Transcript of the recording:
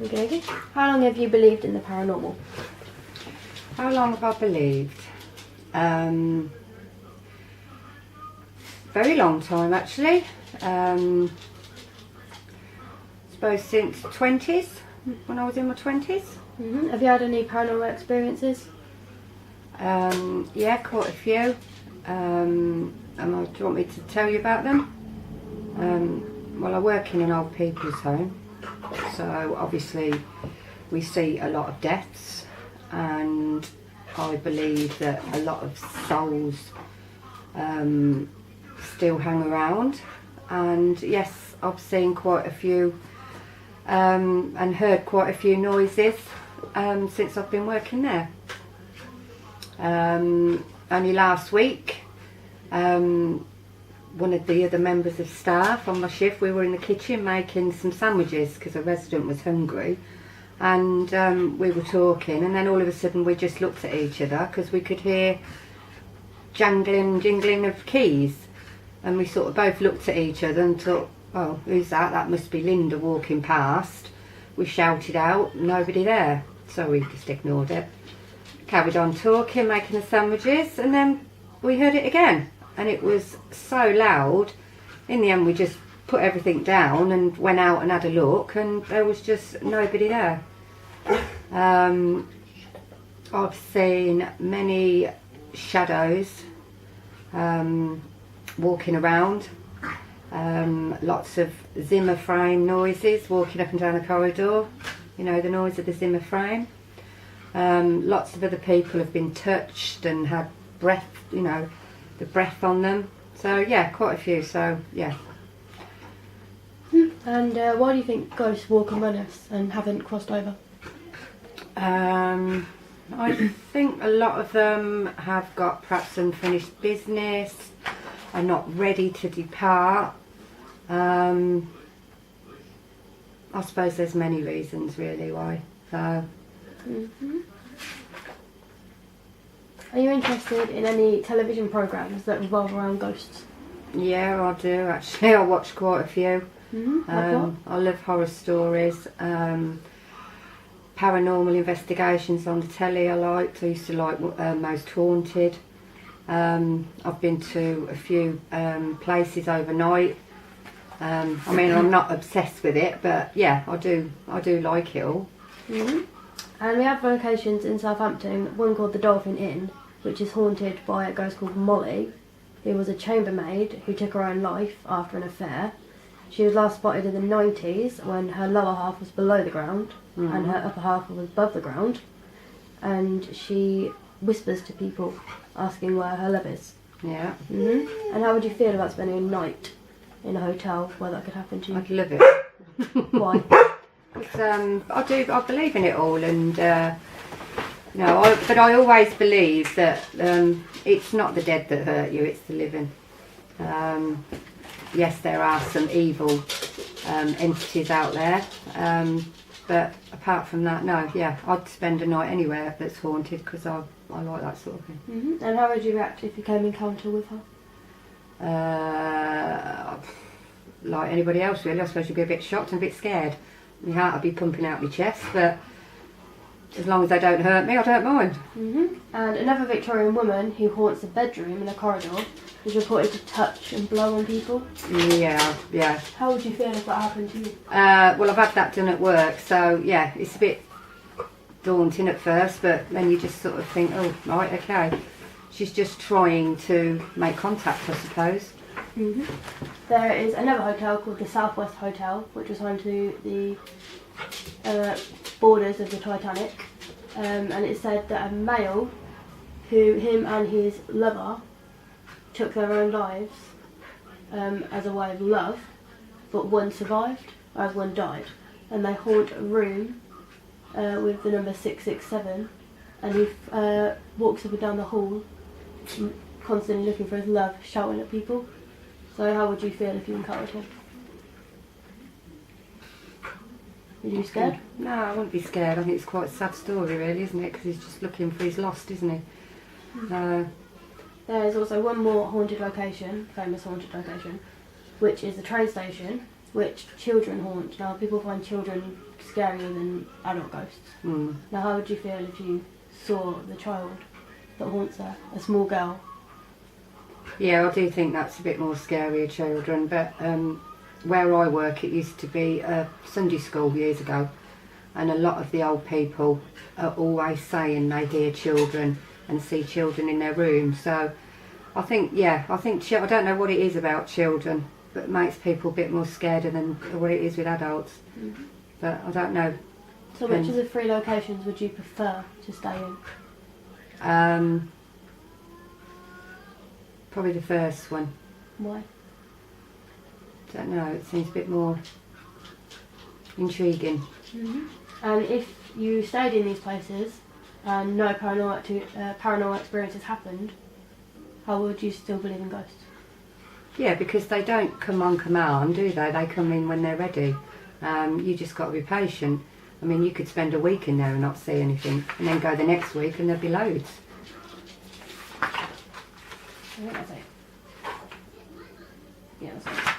Okay, okay. How long have you believed in the paranormal? How long have I believed? Very long time actually. Suppose since 20s, when I was in my 20s. Have you had any paranormal experiences? Yeah, quite a few. Do you want me to tell you about them? Well, I work in an old people's home, so obviously we see a lot of deaths, and I believe that a lot of souls still hang around. And yes, I've seen quite a few and heard quite a few noises since I've been working there. Only last week, one of the other members of staff on my shift, we were in the kitchen making some sandwiches because a resident was hungry, and we were talking, and then all of a sudden we just looked at each other because we could hear jingling of keys, and we sort of both looked at each other and thought, oh, who's that? That must be Linda walking past. We shouted out, nobody there, so we just ignored it. Carried on talking, making the sandwiches, and then we heard it again, and it was so loud. In the end we just put everything down and went out and had a look, and there was just nobody there. I've seen many shadows walking around, lots of Zimmer frame noises walking up and down the corridor, you know, the noise of the Zimmer frame. Lots of other people have been touched and had breath, you know, the breath on them. So yeah, quite a few. So yeah. And why do you think ghosts walk among us and haven't crossed over? I think a lot of them have got perhaps unfinished business, are not ready to depart. I suppose there's many reasons really why. So. Are you interested in any television programs that revolve around ghosts? Yeah, I do actually. I watch quite a few. I love horror stories, paranormal investigations on the telly I liked. I used to like Most Haunted. I've been to a few places overnight. I mean, I'm not obsessed with it, but yeah, I do like it all. And we have locations in Southampton, one called the Dolphin Inn, which is haunted by a ghost called Molly, who was a chambermaid who took her own life after an affair. She was last spotted in the 90s when her lower half was below the ground and her upper half was above the ground, and she whispers to people asking where her love is. Yeah. And how would you feel about spending a night in a hotel where that could happen to you? I'd love it. Why? I believe in it all, and but I always believe that it's not the dead that hurt you, it's the living. Yes, there are some evil entities out there, but apart from that, no, yeah, I'd spend a night anywhere that's haunted because I like that sort of thing. And how would you react if you came in encounter with her? Like anybody else really, I suppose you'd be a bit shocked and a bit scared. My heart would be pumping out my chest, but as long as they don't hurt me, I don't mind. And another Victorian woman who haunts a bedroom in a corridor is reported to touch and blow on people. Yeah. How would you feel if that happened to you? Well, I've had that done at work, so yeah, it's a bit daunting at first, but then you just sort of think, oh, right, okay. She's just trying to make contact, I suppose. There is another hotel called the Southwest Hotel, which was home to the boarders of the Titanic, and it said that a male, him and his lover, took their own lives as a way of love, but one survived, whereas one died, and they haunt a room with the number 667, and he walks up and down the hall, constantly looking for his love, shouting at people. So how would you feel if you encountered him? Would you be scared? No, I wouldn't be scared. I think it's quite a sad story really, isn't it? Because he's just looking for his lost, isn't he? There is also one more haunted location, famous haunted location, which is the train station which children haunt. Now, people find children scarier than adult ghosts. Mm. Now, how would you feel if you saw the child that haunts her, a small girl? Yeah, I do think that's a bit more scary of children, but where I work it used to be a Sunday school years ago, and a lot of the old people are always saying they hear children and see children in their room. So I think, I don't know what it is about children, but it makes people a bit more scared than what it is with adults. Mm-hmm. But I don't know. So which of the 3 locations would you prefer to stay in? Probably the first one. Why? Don't know, it seems a bit more intriguing. Mm-hmm. And if you stayed in these places and no paranormal experiences happened, how would you still believe in ghosts? Yeah, because they don't come on command, do they? They come in when they're ready. You just got to be patient. I mean, you could spend a week in there and not see anything, and then go the next week and there'd be loads. I think that's it. Yeah, that's it.